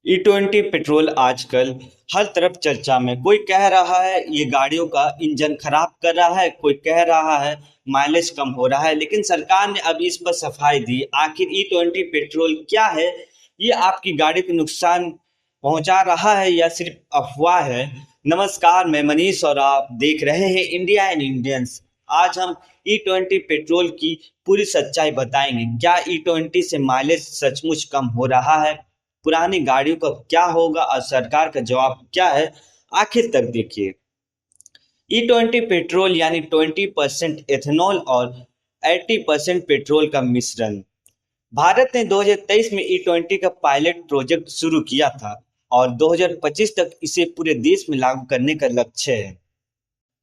E20 petrol आजकल हर तरफ चर्चा में। कोई कह रहा है ये गाड़ियों का इंजन खराब कर रहा है, कोई कह रहा है माइलेज कम हो रहा है, लेकिन सरकार ने अब इस पर सफाई दी। आखिर E20 पेट्रोल क्या है? ये आपकी गाड़ी को नुकसान पहुंचा रहा है या सिर्फ अफवाह है? नमस्कार, मैं मनीष और आप देख रहे हैं इंडिया एंड इंडियंस। आज हम E20 पेट्रोल की पूरी सच्चाई बताएंगे। क्या E20 से माइलेज सचमुच कम हो रहा है? पुरानी गाड़ियों का क्या होगा और सरकार का जवाब क्या है? आखिर तक देखिए। E20 पेट्रोल यानी 20% एथेनॉल और 80% पेट्रोल का मिश्रण। भारत ने 2023 में E20 का पायलट प्रोजेक्ट शुरू किया था और 2025 तक इसे पूरे देश में लागू करने का लक्ष्य है।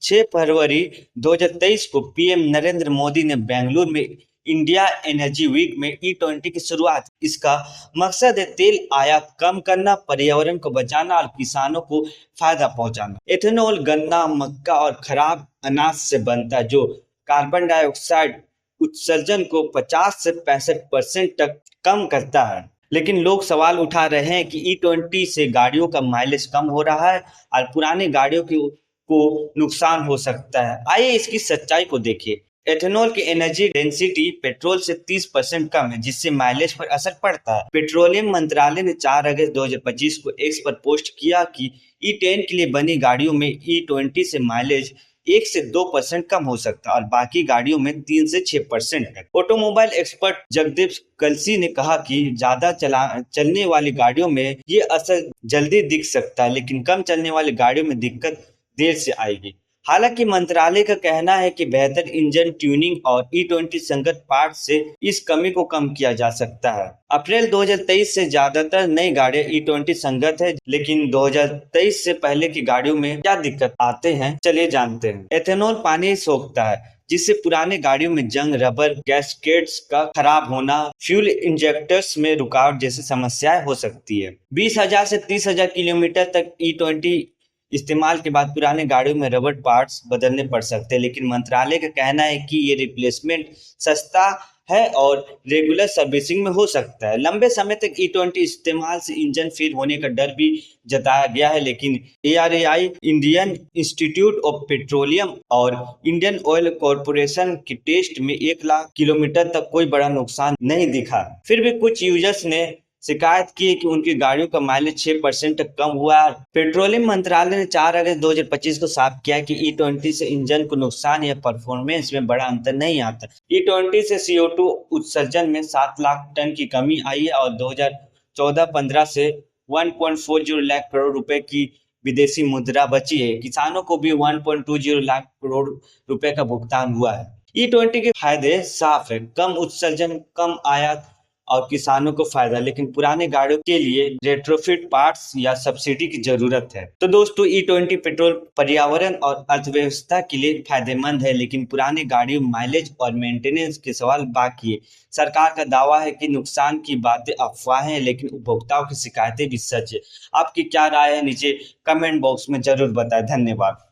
6 फरवरी 2023 को पीएम नरेंद्र मोदी ने बेंगलुरु में इंडिया एनर्जी वीक में E20 की शुरुआत। इसका मकसद है तेल आयात कम करना, पर्यावरण को बचाना और किसानों को फायदा पहुंचाना। एथेनॉल गन्ना, मक्का और खराब अनाज से बनता है, जो कार्बन डाइऑक्साइड उत्सर्जन को 50 से 65% तक कम करता है। लेकिन लोग सवाल उठा रहे हैं कि E20 से गाड़ियों का माइलेज कम हो रहा है और पुरानी गाड़ियों की को नुकसान हो सकता है। आइए इसकी सच्चाई को देखिए। एथेनॉल की एनर्जी डेंसिटी पेट्रोल से 30% कम है, जिससे माइलेज पर असर पड़ता है। पेट्रोलियम मंत्रालय ने 4 अगस्त 2025 को एक्स पर पोस्ट किया कि E10 के लिए बनी गाड़ियों में E20 से माइलेज 1 से 2% कम हो सकता है और बाकी गाड़ियों में 3 से 6% है। ऑटोमोबाइल एक्सपर्ट जगदीप कलसी ने कहा कि ज्यादा चलने वाली गाड़ियों में ये असर जल्दी दिख सकता है, लेकिन कम चलने वाली गाड़ियों में दिक्कत देर से आएगी। हालांकि मंत्रालय का कहना है कि बेहतर इंजन ट्यूनिंग और E20 संगत पार्ट से इस कमी को कम किया जा सकता है। अप्रैल 2023 से ज्यादातर नई गाड़ियां E20 संगत है, लेकिन 2023 से पहले की गाड़ियों में क्या दिक्कत आते हैं, चलिए जानते हैं। एथेनॉल पानी सोखता है, जिससे पुराने गाड़ियों में जंग, रबर गैस्केट्स का खराब होना, फ्यूल इंजेक्टर्स में रुकावट जैसी समस्याएं हो सकती है। 20,000 से 30,000 किलोमीटर तक E20 इस्तेमाल के बाद पुराने गाड़ियों में रबर पार्ट्स बदलने पड़ सकते हैं, लेकिन मंत्रालय का कहना है कि ये रिप्लेसमेंट सस्ता है और रेगुलर सर्विसिंग में हो सकता है। लंबे समय तक E20 इस्तेमाल से इंजन फेल होने का डर भी जताया गया है, लेकिन ARAI, Indian institute of petroleum और इंडियन ऑयल कॉरपोरेशन की टेस्ट में 1 लाख किलोमीटर तक कोई बड़ा नुकसान नहीं दिखा। फिर भी कुछ यूजर्स ने शिकायत की है कि उनकी गाड़ियों का माइलेज 6% तक कम हुआ है। पेट्रोलियम मंत्रालय ने 4 अगस्त 2025 को साफ किया कि E20 से इंजन को नुकसान या परफॉर्मेंस में बड़ा अंतर नहीं आता। E20 से CO2 उत्सर्जन में 7 लाख टन की कमी आई है और 2014-15 से 1.40 लाख करोड़ रुपए की विदेशी मुद्रा बची है। किसानों को भी 1.20 लाख करोड़ रुपए का भुगतान हुआ है। E20 के फायदे साफ है, कम उत्सर्जन, कम आयात और किसानों को फायदा, लेकिन पुराने गाड़ियों के लिए रेट्रोफिट पार्ट्स या सब्सिडी की जरूरत है। तो दोस्तों, E20 पेट्रोल पर्यावरण और अर्थव्यवस्था के लिए फायदेमंद है, लेकिन पुरानी गाड़ियों माइलेज और मेंटेनेंस के सवाल बाकी है। सरकार का दावा है कि नुकसान की बातें अफवाह हैं, लेकिन उपभोक्ताओं की शिकायतें भी सच है। आपकी क्या राय है? नीचे कमेंट बॉक्स में जरूर बताएं। धन्यवाद।